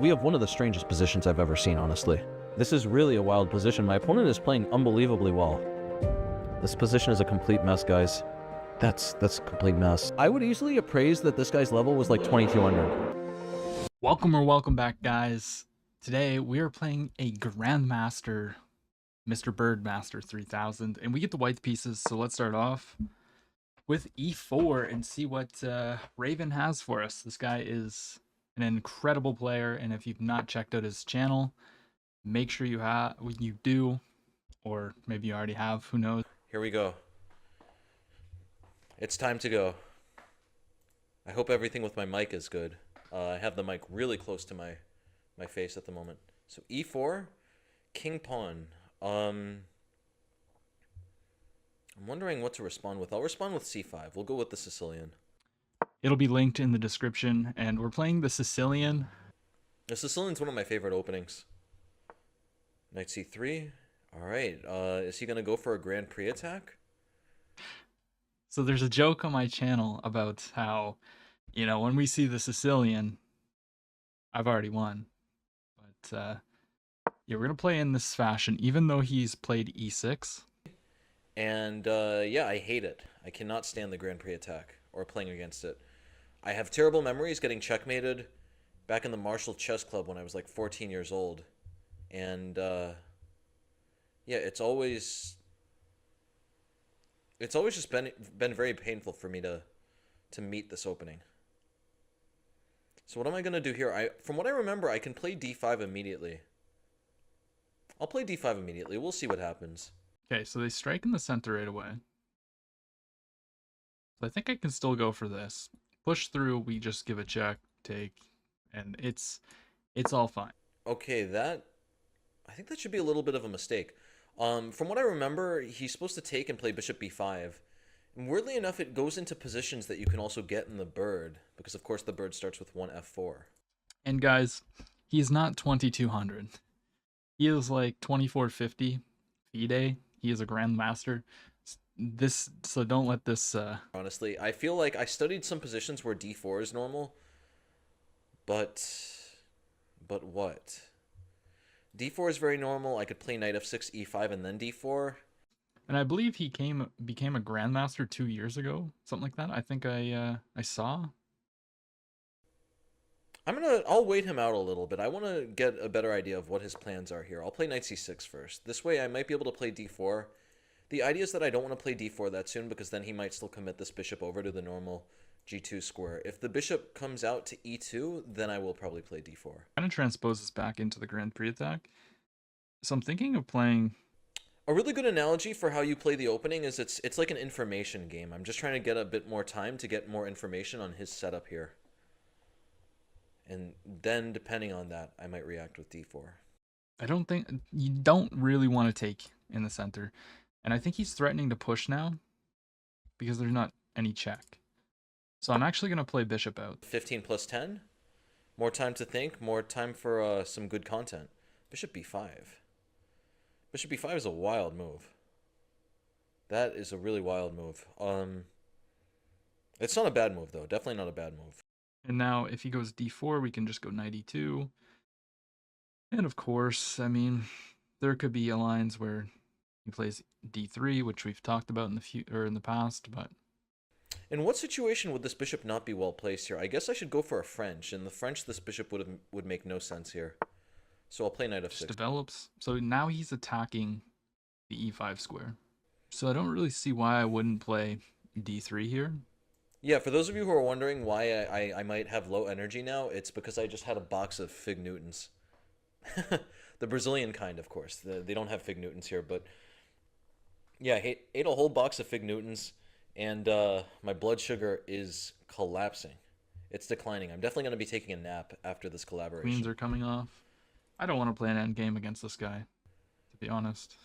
We have one of the strangest positions I've ever seen, honestly. This is really a wild position. My opponent is playing unbelievably well. This position is a complete mess, guys. That's a complete mess. I would easily appraise that this guy's level was like 2200. Welcome back, guys. Today we are playing a Grandmaster, Mr. Birdmaster 3000, and we get the white pieces. So let's start off with E4 and see what Raven has for us. This guy is an incredible player, and if you've not checked out his channel, make sure you do, or maybe you already have. Who knows? Here we go. It's time to go. I hope everything with my mic is good. I have the mic really close to my face at the moment. So E4, King Pawn. I'm wondering what to respond with. I'll respond with C5. We'll go with the Sicilian. It'll be linked in the description, and we're playing the Sicilian. The Sicilian's one of my favorite openings. Knight C3. All right. Is he gonna go for a Grand Prix attack? So there's a joke on my channel about how, when we see the Sicilian, I've already won. But yeah, we're gonna play in this fashion, even though he's played E6. And yeah, I hate it. I cannot stand the Grand Prix attack or playing against it. I have terrible memories getting checkmated back in the Marshall Chess Club when I was like 14 years old. And yeah, it's always just been very painful for me to meet this opening. So what am I going to do here? From what I remember, I can play D5 immediately. I'll play D5 immediately. We'll see what happens. Okay, so they strike in the center right away. So I think I can still go for this. Push through, we just give a check, take, and it's all fine. Okay, I think that should be a little bit of a mistake. From what I remember, he's supposed to take and play bishop b5. And weirdly enough, it goes into positions that you can also get in the bird, because of course the bird starts with 1f4. And guys, he's not 2200. He is like 2450 FIDE. He is a grandmaster. So don't let this Honestly, I feel like I studied some positions where d4 is normal, but what? D4 is very normal. I could play knight f6, e5, and then d4. And I believe he became a grandmaster 2 years ago, something like that. I think I saw. I'll wait him out a little bit. I want to get a better idea of what his plans are here. I'll play knight c6 first. This way I might be able to play d4. The idea is that I don't want to play d4 that soon because then he might still commit this bishop over to the normal g2 square. If the bishop comes out to e2, then I will probably play d4. Kind of transposes back into the Grand Prix attack. So I'm thinking of playing... A really good analogy for how you play the opening is it's like an information game. I'm just trying to get a bit more time to get more information on his setup here. And then, depending on that, I might react with d4. I don't think... You don't really want to take in the center. And I think he's threatening to push now because there's not any check. So I'm actually going to play bishop out. 15 plus 10? More time to think, more time for some good content. Bishop b5. Bishop b5 is a wild move. That is a really wild move. It's not a bad move, though. Definitely not a bad move. And now if he goes d4, we can just go knight e2. And of course, I mean, there could be lines where he plays d3, which we've talked about in the past, but... In what situation would this bishop not be well placed here? I guess I should go for a French. In the French, this bishop would make no sense here. So I'll play knight f6. Just develops. So now he's attacking the e5 square. So I don't really see why I wouldn't play d3 here. Yeah, for those of you who are wondering why I might have low energy now, it's because I just had a box of Fig Newtons. The Brazilian kind, of course. They don't have Fig Newtons here, but... Yeah, I ate a whole box of Fig Newtons, and my blood sugar is collapsing. It's declining. I'm definitely going to be taking a nap after this collaboration. Queens are coming off. I don't want to play an endgame against this guy, to be honest.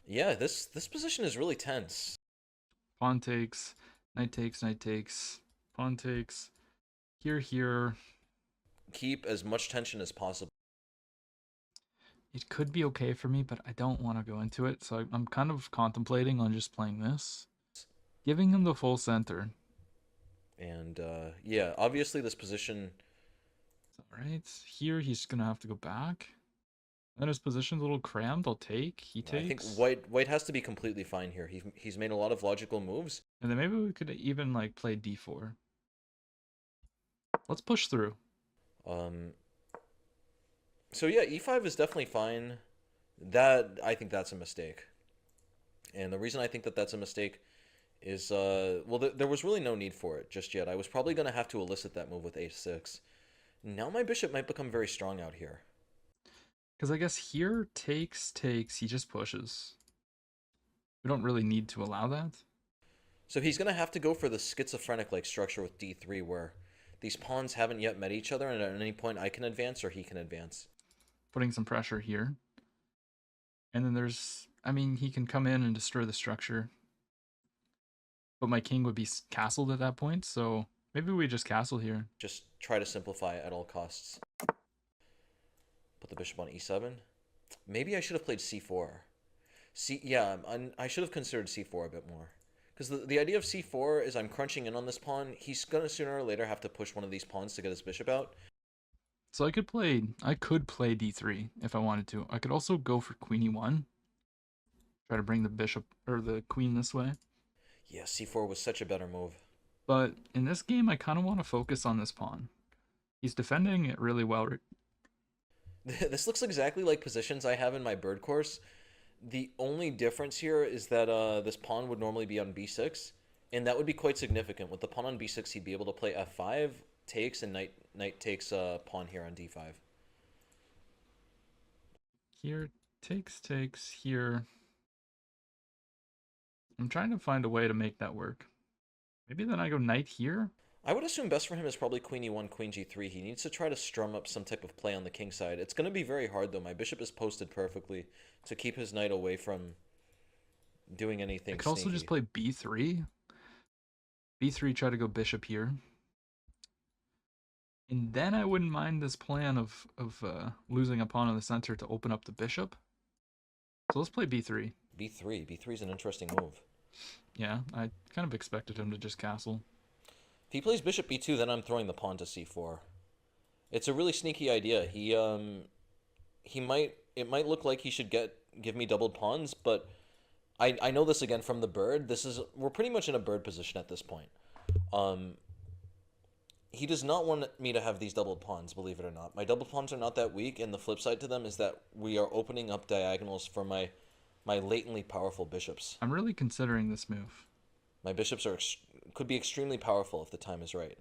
Yeah, this position is really tense. Pawn takes, knight takes, knight takes, pawn takes, here. Keep as much tension as possible. It could be okay for me, but I don't want to go into it, so I'm kind of contemplating on just playing this. Giving him the full center. And yeah, obviously this position Alright, here he's gonna have to go back. And then his position's a little crammed. I'll take. He I think takes. white has to be completely fine here. He's made a lot of logical moves. And then maybe we could even like play d4. Let's push through. So yeah, e5 is definitely fine. That I think that's a mistake. And the reason I think that that's a mistake is well, there was really no need for it just yet. I was probably going to have to elicit that move with a6. Now my bishop might become very strong out here. Because I guess here takes, he just pushes. We don't really need to allow that. So he's going to have to go for the schizophrenic-like structure with d3 where these pawns haven't yet met each other, and at any point I can advance or he can advance. Putting some pressure here. And then there's, I mean, he can come in and destroy the structure. But my king would be castled at that point, so maybe we just castle here. Just try to simplify at all costs. Put the bishop on e7. Maybe I should have played c4. Yeah, I should have considered c4 a bit more. Because the idea of c4 is I'm crunching in on this pawn. He's going to sooner or later have to push one of these pawns to get his bishop out. So I could play d3 if I wanted to. I could also go for queen e1. Try to bring the bishop or the queen this way. Yeah, c4 was such a better move. But in this game, I kind of want to focus on this pawn. He's defending it really well. This looks exactly like positions I have in my bird course. The only difference here is that this pawn would normally be on b6, and that would be quite significant. With the pawn on b6, he'd be able to play f5, takes, and knight takes pawn here on d5. Here, takes, here. I'm trying to find a way to make that work. Maybe then I go knight here? I would assume best for him is probably queen e1, queen g3. He needs to try to strum up some type of play on the king side. It's going to be very hard, though. My bishop is posted perfectly to keep his knight away from doing anything I could also just play b3. b3, try to go bishop here. And then I wouldn't mind this plan of losing a pawn in the center to open up the bishop. So let's play b3. b3 is an interesting move. Yeah, I kind of expected him to just castle. If he plays bishop b2, then I'm throwing the pawn to c4. It's a really sneaky idea. It might look like he should give me doubled pawns, but I know this again from the bird. We're pretty much in a bird position at this point. He does not want me to have these doubled pawns, believe it or not. My doubled pawns are not that weak, and the flip side to them is that we are opening up diagonals for my latently powerful bishops. I'm really considering this move. My bishops could be extremely powerful if the time is right.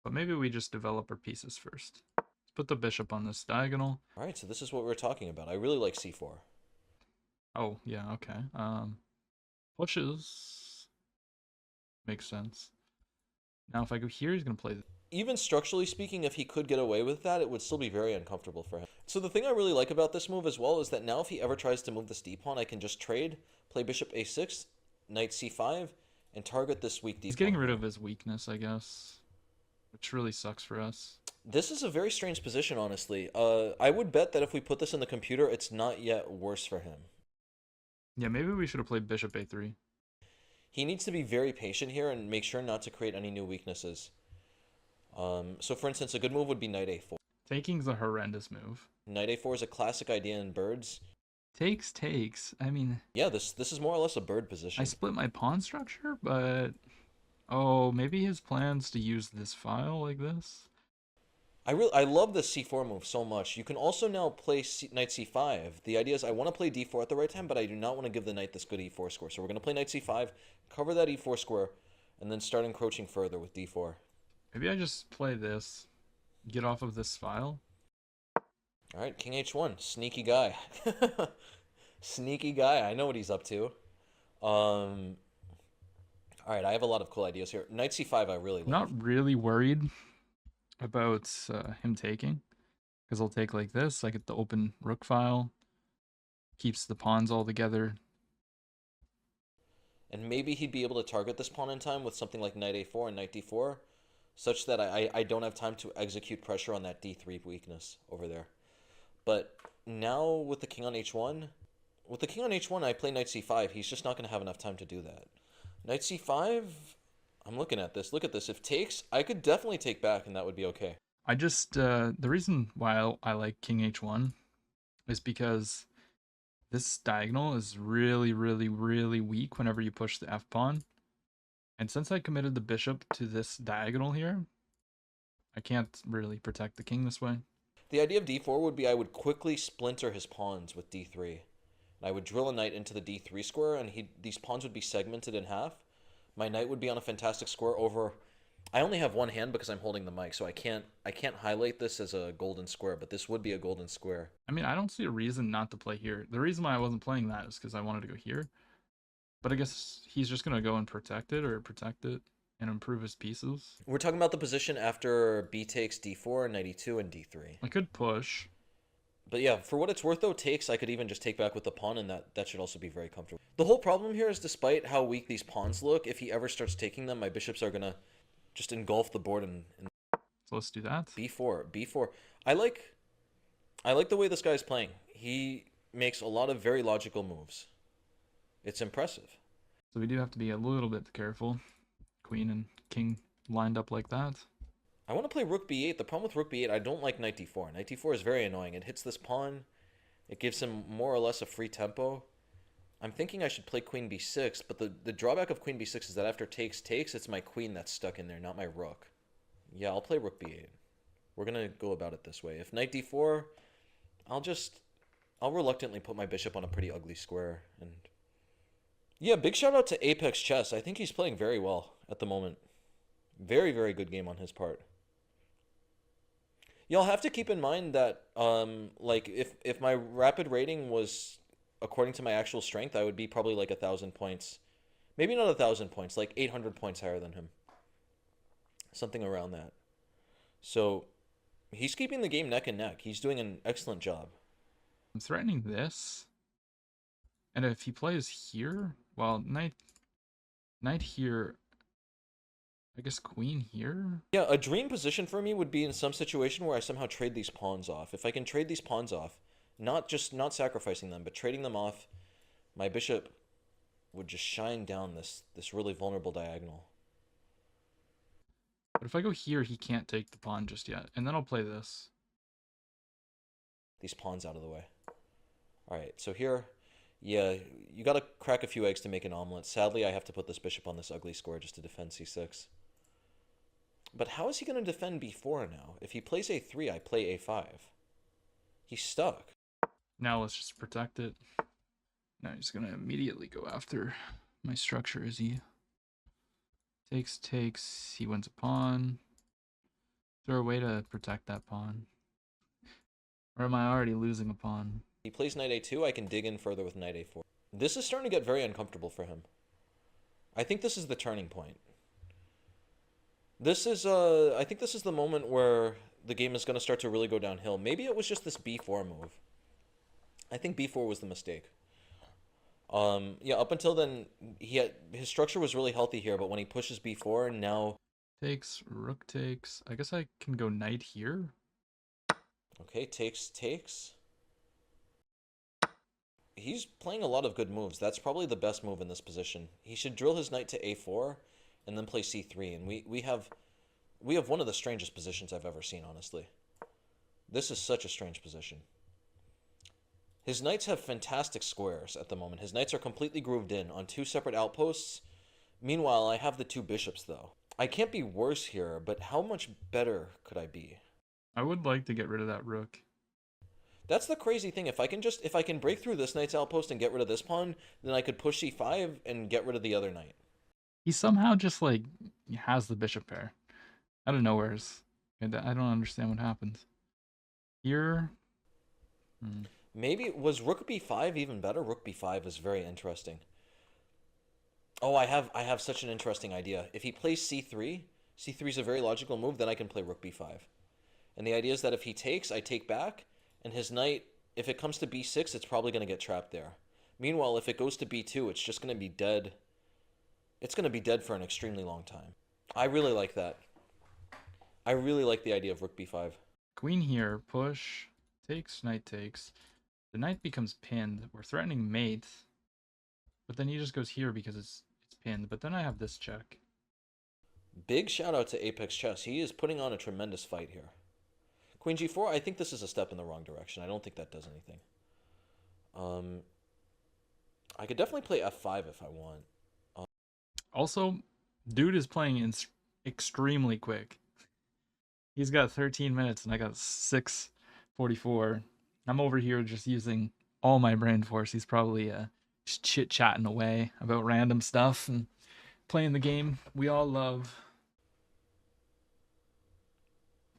But maybe we just develop our pieces first. Let's put the bishop on this diagonal. All right, so this is what we're talking about. I really like c4. Oh, yeah, okay. Pushes. Makes sense. Now if I go here, he's going to play... Even structurally speaking, if he could get away with that, it would still be very uncomfortable for him. So the thing I really like about this move as well is that now if he ever tries to move this d-pawn, I can just trade, play bishop a6, knight c5, and target this weak d-pawn. He's getting rid of his weakness, I guess, which really sucks for us. This is a very strange position, honestly. I would bet that if we put this in the computer, it's not yet worse for him. Yeah, maybe we should have played bishop a3. He needs to be very patient here and make sure not to create any new weaknesses. So for instance, a good move would be knight a4. Taking's a horrendous move. Knight a4 is a classic idea in birds. Takes. I mean... Yeah, this is more or less a bird position. I split my pawn structure, but... Oh, maybe his plan's to use this file like this? I love this c4 move so much. You can also now play knight c5. The idea is I want to play d4 at the right time, but I do not want to give the knight this good e4 square. So we're going to play knight c5, cover that e4 square, and then start encroaching further with d4. Maybe I just play this, get off of this file. All right, king h1, sneaky guy. Sneaky guy, I know what he's up to. All right, I have a lot of cool ideas here. Knight c5 I really love. I'm not really worried about him taking, because I'll take like this. I get the open rook file, keeps the pawns all together. And maybe he'd be able to target this pawn in time with something like knight a4 and knight d4, such that I don't have time to execute pressure on that d3 weakness over there. But now with the king on h1, I play knight c5. He's just not going to have enough time to do that. Knight c5, I'm looking at this. Look at this. If takes, I could definitely take back, and that would be okay. I just the reason why I like King H1 is because this diagonal is really, really, really weak whenever you push the F pawn. And since I committed the bishop to this diagonal here, I can't really protect the king this way. The idea of d4 would be I would quickly splinter his pawns with d3. And I would drill a knight into the d3 square, and these pawns would be segmented in half. My knight would be on a fantastic square over... I only have one hand because I'm holding the mic, so I can't highlight this as a golden square, but this would be a golden square. I mean, I don't see a reason not to play here. The reason why I wasn't playing that is because I wanted to go here. But I guess he's just going to go and protect it and improve his pieces. We're talking about the position after b takes d4, knight e2, and d3. I could push. But yeah, for what it's worth though, takes, I could even just take back with the pawn, and that should also be very comfortable. The whole problem here is despite how weak these pawns look, if he ever starts taking them, my bishops are going to just engulf the board and So let's do that. b4. I like the way this guy's playing. He makes a lot of very logical moves. It's impressive. So we do have to be a little bit careful. Queen and king lined up like that. I want to play rook b8. The problem with rook b8, I don't like knight d4. Knight d4 is very annoying. It hits this pawn. It gives him more or less a free tempo. I'm thinking I should play queen b6, but the drawback of queen b6 is that after takes, it's my queen that's stuck in there, not my rook. Yeah, I'll play rook b8. We're going to go about it this way. If knight d4, I'll reluctantly put my bishop on a pretty ugly square. And yeah, big shout out to Apex Chess. I think he's playing very well at the moment. Very, very good game on his part. Y'all have to keep in mind that, like, if my rapid rating was according to my actual strength, I would be probably like 1,000 points. Maybe not 1,000 points, like 800 points higher than him. Something around that. So, he's keeping the game neck and neck. He's doing an excellent job. I'm threatening this. And if he plays here, well, knight here, I guess queen here? Yeah, a dream position for me would be in some situation where I somehow trade these pawns off. If I can trade these pawns off, not sacrificing them, but trading them off, my bishop would just shine down this really vulnerable diagonal. But if I go here, he can't take the pawn just yet. And then I'll play this. These pawns out of the way. Alright, so here, yeah, you gotta crack a few eggs to make an omelet. Sadly, I have to put this bishop on this ugly square just to defend c6. But how is he going to defend b4 now? If he plays a3, I play a5. He's stuck. Now let's just protect it. Now he's going to immediately go after my structure as he takes, he wins a pawn. Is there a way to protect that pawn? Or am I already losing a pawn? He plays knight a2, I can dig in further with knight a4. This is starting to get very uncomfortable for him. I think this is the turning point. This is, I think this is the moment where the game is going to start to really go downhill. Maybe it was just this b4 move. I think b4 was the mistake. Yeah, up until then, his structure was really healthy here, but when he pushes b4, now... Takes, rook takes. I guess I can go knight here. Okay, takes. He's playing a lot of good moves. That's probably the best move in this position. He should drill his knight to a4 and then play c3, and we have one of the strangest positions I've ever seen, honestly. This is such a strange position. His knights have fantastic squares at the moment. His knights are completely grooved in on two separate outposts. Meanwhile, I have the two bishops, though. I can't be worse here, but how much better could I be? I would like to get rid of that rook. That's the crazy thing. If I can break through this knight's outpost and get rid of this pawn, then I could push c5 and get rid of the other knight. He somehow just, like, has the bishop pair. Out of nowhere. I don't understand what happened. Here... Maybe, was rook b5 even better? Rook b5 is very interesting. Oh, I have such an interesting idea. If he plays c3, c3 is a very logical move, then I can play rook b5. And the idea is that if he takes, I take back, and his knight, if it comes to b6, it's probably going to get trapped there. Meanwhile, if it goes to b2, it's just going to be dead. It's going to be dead for an extremely long time. I really like that. I really like the idea of rook b5. Queen here, push, takes, knight takes. The knight becomes pinned. We're threatening mate. But then he just goes here because it's pinned. But then I have this check. Big shout out to Apex Chess. He is putting on a tremendous fight here. Queen g4, I think this is a step in the wrong direction. I don't think that does anything. I could definitely play f5 if I want. Also, dude is playing extremely quick. He's got 13 minutes and I got 6:44. I'm over here just using all my brain force. He's probably just chit-chatting away about random stuff and playing the game we all love.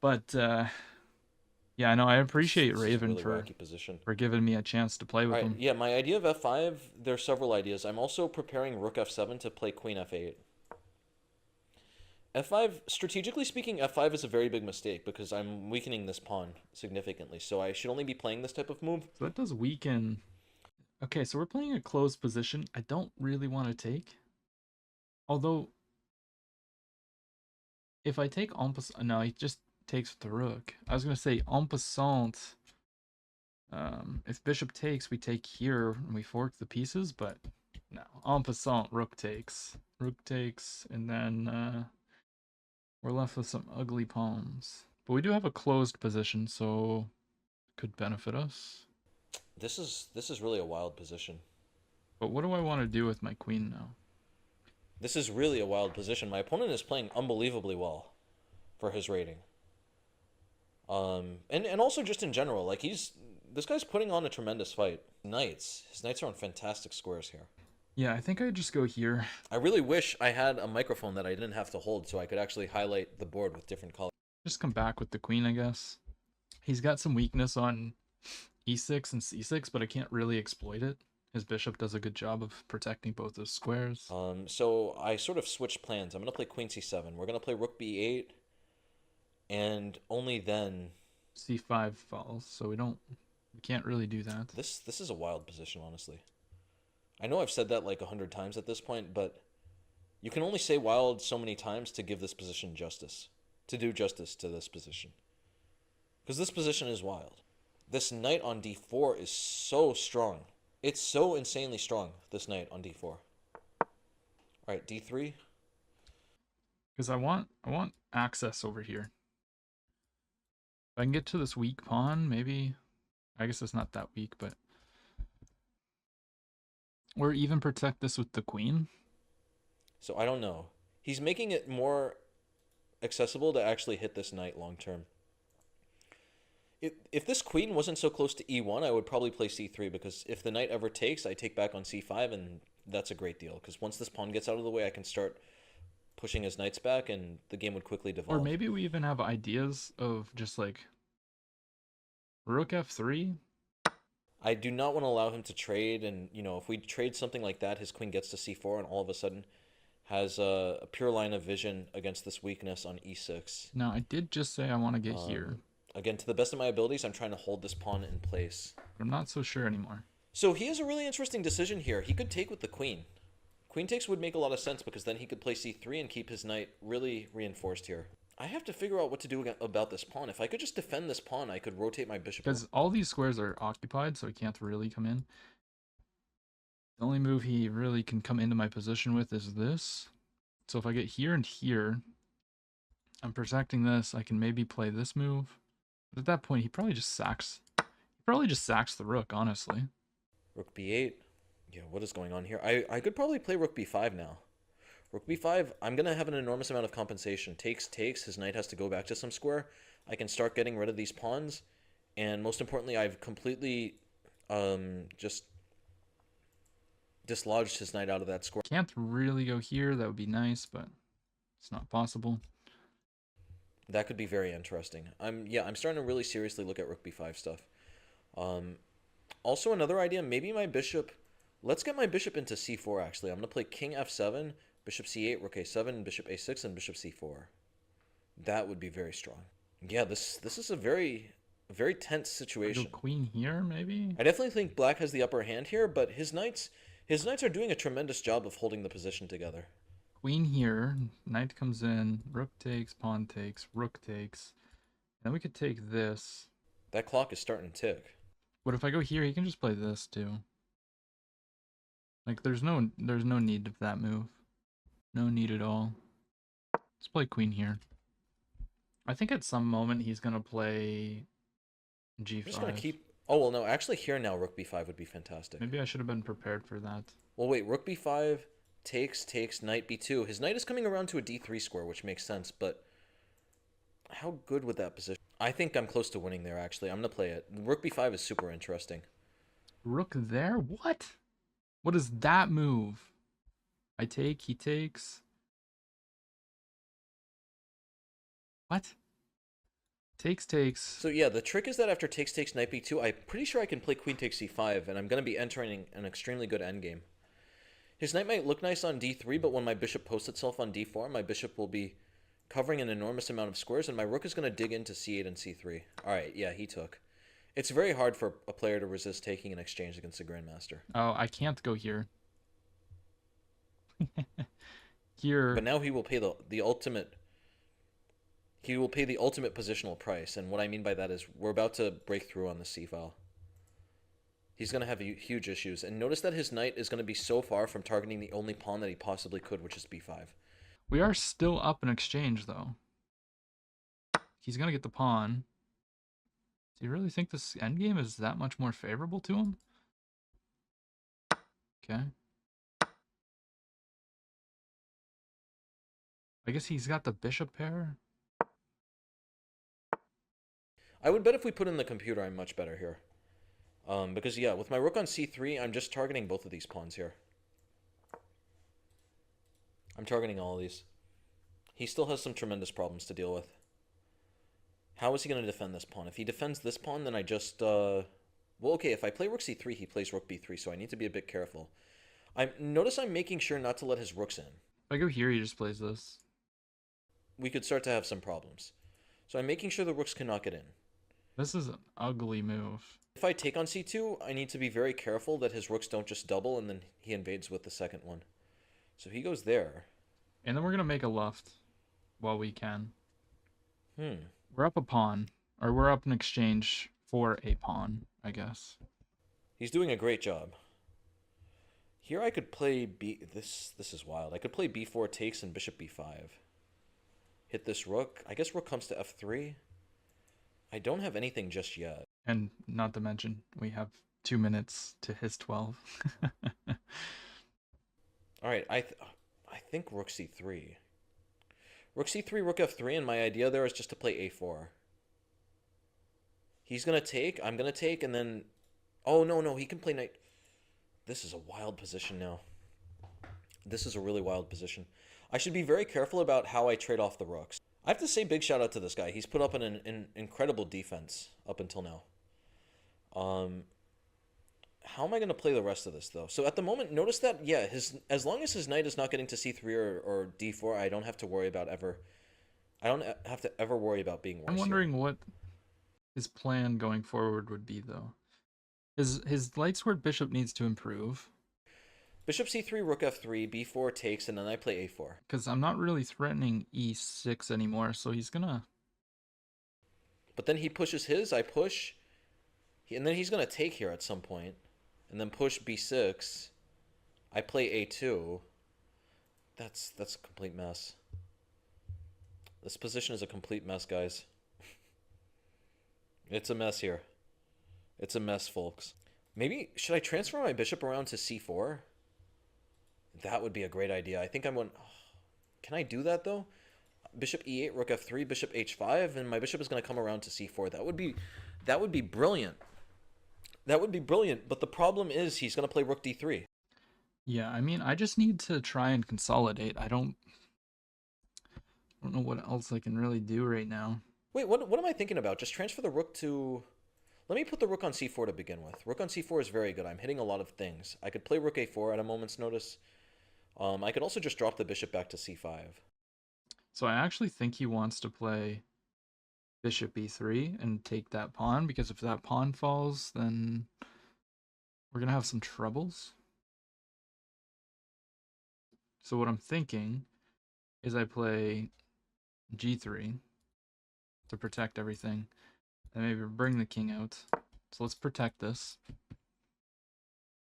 But yeah, I know I appreciate This is a Raven really wacky position. for giving me a chance to play with All right, him. yeah, my idea of f5, there's several ideas. I'm also preparing rook f7 to play queen f8. f5, strategically speaking, f5 is a very big mistake because I'm weakening this pawn significantly. So I should only be playing this type of move. So that does weaken. Okay, so we're playing a closed position. I don't really want to take. Although, if I take en passant, no, he just takes with the rook. I was going to say en passant. If bishop takes, we take here and we fork the pieces, but no. En passant, rook takes. Rook takes, and then we're left with some ugly pawns. But we do have a closed position, so it could benefit us. This is really a wild position. But what do I want to do with my queen now? This is really a wild position. My opponent is playing unbelievably well for his rating. And also just in general, like this guy's putting on a tremendous fight. His knights are on fantastic squares here. Yeah, I think I'd just go here. I really wish I had a microphone that I didn't have to hold so I could actually highlight the board with different colors. Just come back with the queen, I guess. He's got some weakness on e6 and c6, but I can't really exploit it. His bishop does a good job of protecting both those squares. So I sort of switched plans. I'm going to play queen c7. We're going to play rook b8. And only then... c5 falls, so we can't really do that. This is a wild position, honestly. I know I've said that like 100 times at this point, but you can only say wild so many times to give this position justice. To do justice to this position. Because this position is wild. This knight on d4 is so strong. It's so insanely strong, this knight on d4. Alright, d3. Because I want access over here. If I can get to this weak pawn, maybe... I guess it's not that weak, but... Or even protect this with the queen. So I don't know. He's making it more accessible to actually hit this knight long term. If this queen wasn't so close to e1, I would probably play c3, because if the knight ever takes, I take back on c5, and that's a great deal. Because once this pawn gets out of the way, I can start pushing his knights back, and the game would quickly devolve. Or maybe we even have ideas of just like rook f3. I do not want to allow him to trade, and if we trade something like that, his queen gets to c4, and all of a sudden has a pure line of vision against this weakness on e6. Now, I did just say I want to get here. Again, to the best of my abilities, I'm trying to hold this pawn in place. But I'm not so sure anymore. So he has a really interesting decision here. He could take with the queen. Queen takes would make a lot of sense, because then he could play c3 and keep his knight really reinforced here. I have to figure out what to do about this pawn. If I could just defend this pawn, I could rotate my bishop. Because all these squares are occupied, so he can't really come in. The only move he really can come into my position with is this. So if I get here and here, I'm protecting this. I can maybe play this move. But at that point, he probably just sacks. He probably just sacks the rook, honestly. Rook b8. Yeah, what is going on here? I could probably play rook b5 now. Rook b5, I'm going to have an enormous amount of compensation. Takes, his knight has to go back to some square. I can start getting rid of these pawns. And most importantly, I've completely just dislodged his knight out of that square. Can't really go here. That would be nice, but it's not possible. That could be very interesting. I'm starting to really seriously look at rook b5 stuff. Also, another idea, maybe my bishop... Let's get my bishop into c4, actually. I'm going to play king f7, bishop c8, rook a7, bishop a6, and bishop c4. That would be very strong. Yeah, this is a very tense situation. Go queen here, maybe? I definitely think black has the upper hand here, but his knights are doing a tremendous job of holding the position together. Queen here, knight comes in, rook takes, pawn takes, rook takes. Then we could take this. That clock is starting to tick. But if I go here, he can just play this too. Like there's no need of that move. No need at all. Let's play queen here. I think at some moment he's gonna play I'm just gonna g5. keep. Oh well, no. Actually, here now, Rook B5 would be fantastic. Maybe I should have been prepared for that. Well, wait. Rook B5 takes Knight B2. His knight is coming around to a D3 square, which makes sense. But how good would that position? I think I'm close to winning there. Actually, I'm gonna play it. Rook B5 is super interesting. Rook there? What? What is that move? I take, he takes. What? Takes. So yeah, the trick is that after takes Knight B2, I'm pretty sure I can play Queen takes C5, and I'm gonna be entering an extremely good endgame. His knight might look nice on D3, but when my bishop posts itself on D4, my bishop will be covering an enormous amount of squares, and my rook is going to dig into C8 and C3. Alright, yeah, he took. It's very hard for a player to resist taking an exchange against a grandmaster. Oh, I can't go here. Here. But now he will pay the ultimate... He will pay the ultimate positional price, and what I mean by that is we're about to break through on the C file. He's going to have huge issues, and notice that his knight is going to be so far from targeting the only pawn that he possibly could, which is B5. We are still up in exchange, though. He's going to get the pawn. Do you really think this endgame is that much more favorable to him? Okay. I guess he's got the bishop pair. I would bet if we put in the computer, I'm much better here. Because, yeah, with my rook on c3, I'm just targeting both of these pawns here. I'm targeting all of these. He still has some tremendous problems to deal with. How is he going to defend this pawn? If he defends this pawn, then I just... Well, okay, if I play rook c3, he plays rook b3, so I need to be a bit careful. Notice I'm making sure not to let his rooks in. If I go here, he just plays this. We could start to have some problems. So I'm making sure the rooks cannot get in. This is an ugly move. If I take on c2, I need to be very careful that his rooks don't just double and then he invades with the second one. So he goes there. And then we're going to make a left while we can. Hmm. We're up a pawn. Or we're up in exchange for a pawn, I guess. He's doing a great job. Here I could play b... This is wild. I could play b4 takes and bishop b5. Hit this rook. I guess rook comes to f3. I don't have anything just yet. And not to mention, we have 2 minutes to his 12. Alright, I think rook c3. Rook c3, rook f3, and my idea there is just to play a4. He's going to take, I'm going to take, and then... Oh, no, he can play knight... This is a wild position now. This is a really wild position. I should be very careful about how I trade off the rooks. I have to say big shout out to this guy. He's put up an incredible defense up until now. How am I going to play the rest of this, though? So at the moment, notice that, yeah, as long as his knight is not getting to c3 or d4, I don't have to worry about ever... I don't have to ever worry about being worse. I'm wondering what his plan going forward would be, though. His light sword bishop needs to improve. Bishop c3, rook f3, b4 takes, and then I play a4. Because I'm not really threatening e6 anymore, so he's gonna... But then he pushes his, I push, and then he's gonna take here at some point, and then push b6. I play a2. That's a complete mess. This position is a complete mess, guys. It's a mess here. It's a mess, folks. Maybe, should I transfer my bishop around to c4? That would be a great idea. I think I'm going... Can I do that, though? Bishop e8, rook f3, bishop h5, and my bishop is going to come around to c4. That would be brilliant. That would be brilliant, but the problem is he's going to play rook d3. Yeah, I mean, I just need to try and consolidate. I don't know what else I can really do right now. Wait, what am I thinking about? Just transfer the rook to... Let me put the rook on c4 to begin with. Rook on c4 is very good. I'm hitting a lot of things. I could play rook a4 at a moment's notice. I could also just drop the bishop back to c5. So I actually think he wants to play bishop e3 and take that pawn, because if that pawn falls, then we're going to have some troubles. So what I'm thinking is I play g3 to protect everything, and maybe bring the king out. So let's protect this.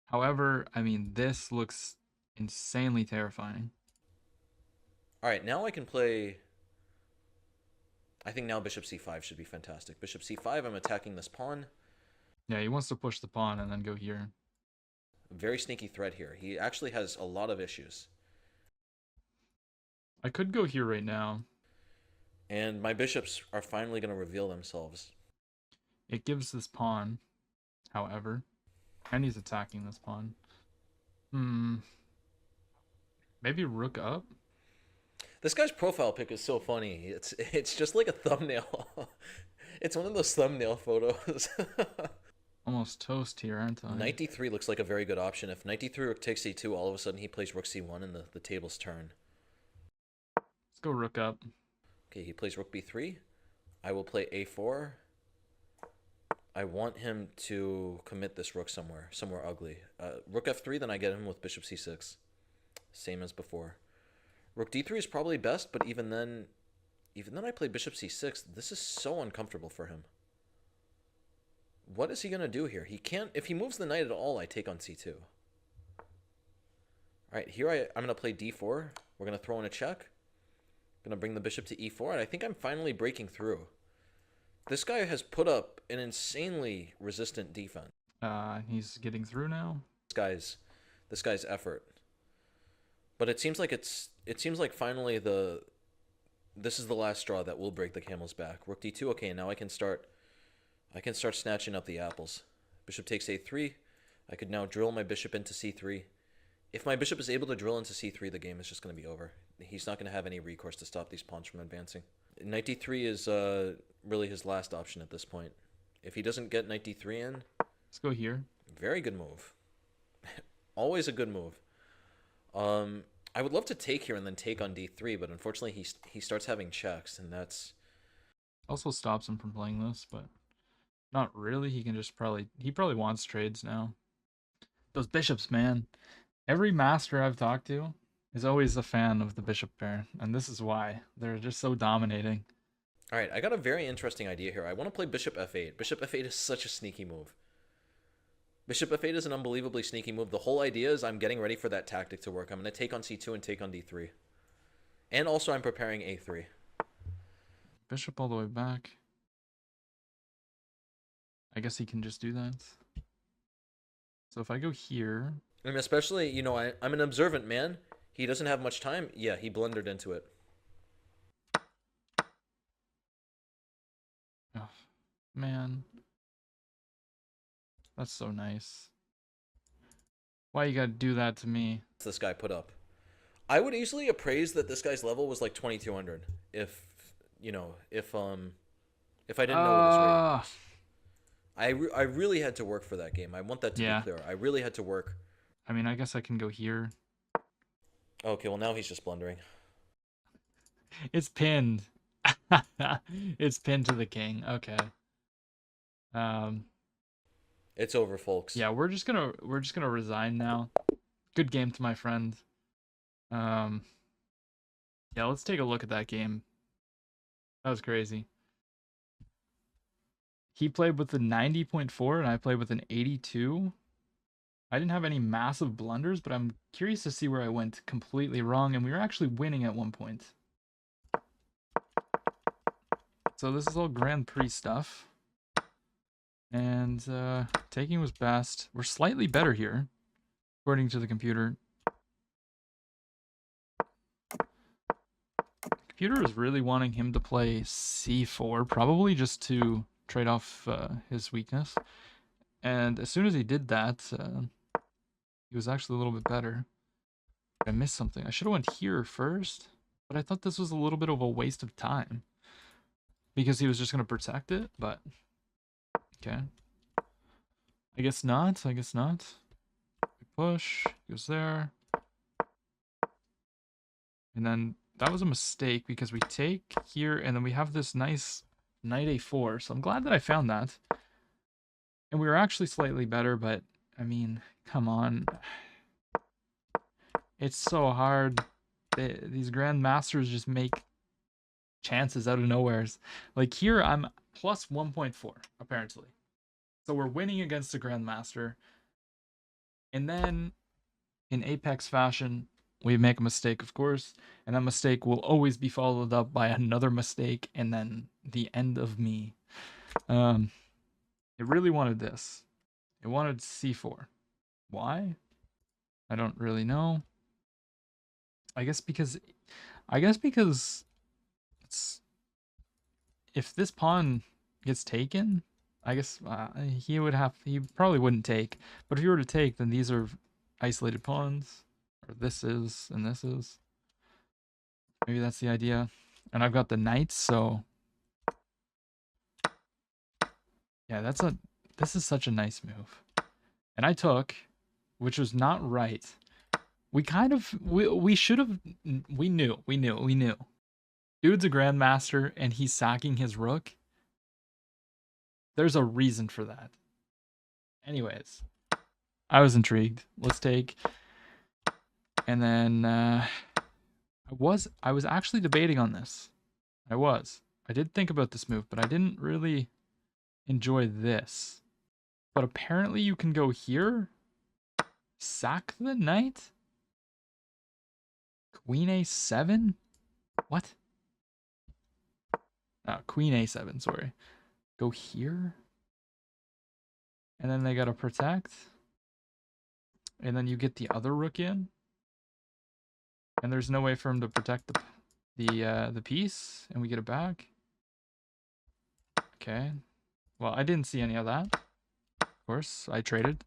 However, I mean, this looks insanely terrifying. All right, now I can play... I think now bishop c5 should be fantastic. Bishop c5, I'm attacking this pawn. Yeah, he wants to push the pawn and then go here. Very sneaky threat here. He actually has a lot of issues. I could go here right now. And my bishops are finally going to reveal themselves. It gives this pawn, however. And he's attacking this pawn. Maybe rook up? This guy's profile pic is so funny. It's just like a thumbnail. It's one of those thumbnail photos. Almost toast here, aren't I? Knight d3 looks like a very good option. If knight d3 rook takes c2, all of a sudden he plays rook c1 and the table's turn. Let's go rook up. Okay, he plays rook b3. I will play a4. I want him to commit this rook somewhere ugly. Rook f3, then I get him with bishop c6. Same as before. Rook d3 is probably best, but even then I play bishop c6. This is so uncomfortable for him. What is he going to do here? He can't... If he moves the knight at all, I take on c2. All right, here I'm going to play d4. We're going to throw in a check. I'm going to bring the bishop to e4, and I think I'm finally breaking through. This guy has put up an insanely resistant defense. He's getting through now. This guy's effort. But it seems like finally this is the last straw that will break the camel's back. Rook d2. Okay, now I can start snatching up the apples. Bishop takes a3. I could now drill my bishop into c3. If my bishop is able to drill into c3, the game is just going to be over. He's not going to have any recourse to stop these pawns from advancing. Knight d3 is really his last option at this point. If he doesn't get knight d3 in... Let's go here. Very good move. Always a good move. I would love to take here and then take on d3, but unfortunately he starts having checks, and that's... Also stops him from playing this, but not really. He can just he probably wants trades now. Those bishops, man. Every master I've talked to is always a fan of the bishop pair, and this is why. They're just so dominating. All right, I got a very interesting idea here. I want to play bishop f8. Bishop f8 is such a sneaky move. Bishop f8 is an unbelievably sneaky move. The whole idea is I'm getting ready for that tactic to work. I'm going to take on c2 and take on d3. And also I'm preparing a3. Bishop all the way back. I guess he can just do that. So if I go here... And especially, you know, I'm an observant man. He doesn't have much time. Yeah, he blundered into it. Oh, man. That's so nice. Why you gotta do that to me? This guy put up. I would easily appraise that this guy's level was like 2200 if, you know, if I didn't know what his rating. I really had to work for that game. I want that to be clear. I really had to work. I mean, I guess I can go here. Okay, well now he's just blundering. It's pinned. It's pinned to the king. Okay. It's over, folks. Yeah, we're just gonna resign now. Good game to my friend. Yeah, let's take a look at that game. That was crazy. He played with the 90.4 and I played with an 82. I didn't have any massive blunders, but I'm curious to see where I went completely wrong, and we were actually winning at one point. So this is all Grand Prix stuff. And taking was best. We're slightly better here, according to the computer. The computer is really wanting him to play c4, probably just to trade off his weakness. And as soon as he did that, he was actually a little bit better. I missed something. I should have went here first, but I thought this was a little bit of a waste of time because he was just going to protect it, but okay. I guess not. I guess not. Push. Goes there. And then that was a mistake because we take here and then we have this nice knight a4. So I'm glad that I found that. And we were actually slightly better, but I mean, come on. It's so hard. These grandmasters just make chances out of nowhere. Like here, I'm plus 1.4, apparently. So we're winning against a grandmaster. And then, in Apex fashion, we make a mistake, of course, and that mistake will always be followed up by another mistake and then the end of me. It really wanted this. It wanted c4. Why? I don't really know. I guess because it's, if this pawn gets taken, I guess he probably wouldn't take. But if you were to take, then these are isolated pawns, or this is, and this is. Maybe that's the idea. And I've got the knights, so yeah, this is such a nice move. And I took, which was not right. We should have, we knew. Dude's a grandmaster and he's sacking his rook. There's a reason for that. Anyways, I was intrigued. Let's take. And then I was actually debating on this. I did think about this move, but I didn't really enjoy this. But apparently you can go here, sack the knight, queen a7. What? Queen a7, sorry. Go here. And then they gotta protect. And then you get the other rook in. And there's no way for him to protect the piece, and we get it back. Okay. Well, I didn't see any of that. Of course, I traded.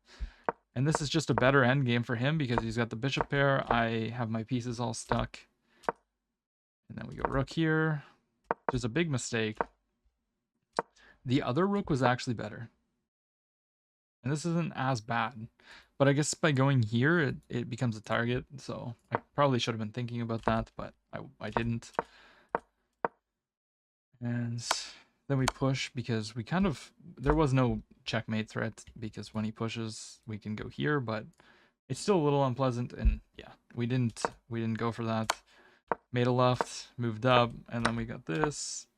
And this is just a better endgame for him because he's got the bishop pair. I have my pieces all stuck. And then we go rook here, which is a big mistake. The other rook was actually better. And this isn't as bad. But I guess by going here, it becomes a target. So I probably should have been thinking about that, but I didn't. And then we push because there was no checkmate threat because when he pushes, we can go here, but it's still a little unpleasant. And yeah, we didn't go for that. Made a left, moved up, and then we got this.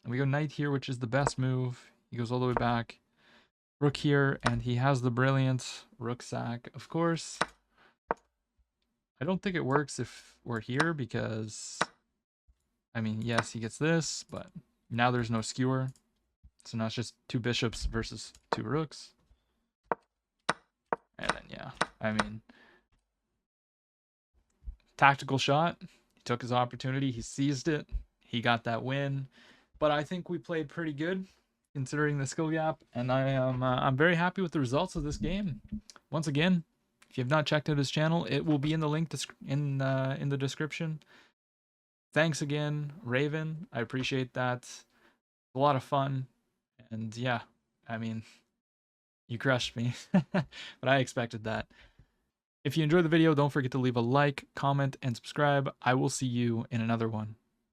And we go knight here, which is the best move. He goes all the way back. Rook here, and he has the brilliant rook sack, of course. I don't think it works if we're here because, I mean, yes, he gets this, but now there's no skewer. So now it's just 2 bishops versus 2 rooks. And then, yeah, I mean, tactical shot. He took his opportunity. He seized it. He got that win. But I think we played pretty good considering the skill gap, and I'm very happy with the results of this game. Once again, if you have not checked out his channel, it will be in the link in the description. Thanks again, Raven. I appreciate that. A lot of fun, and yeah, I mean, you crushed me, but I expected that. If you enjoyed the video, don't forget to leave a like, comment, and subscribe. I will see you in another one.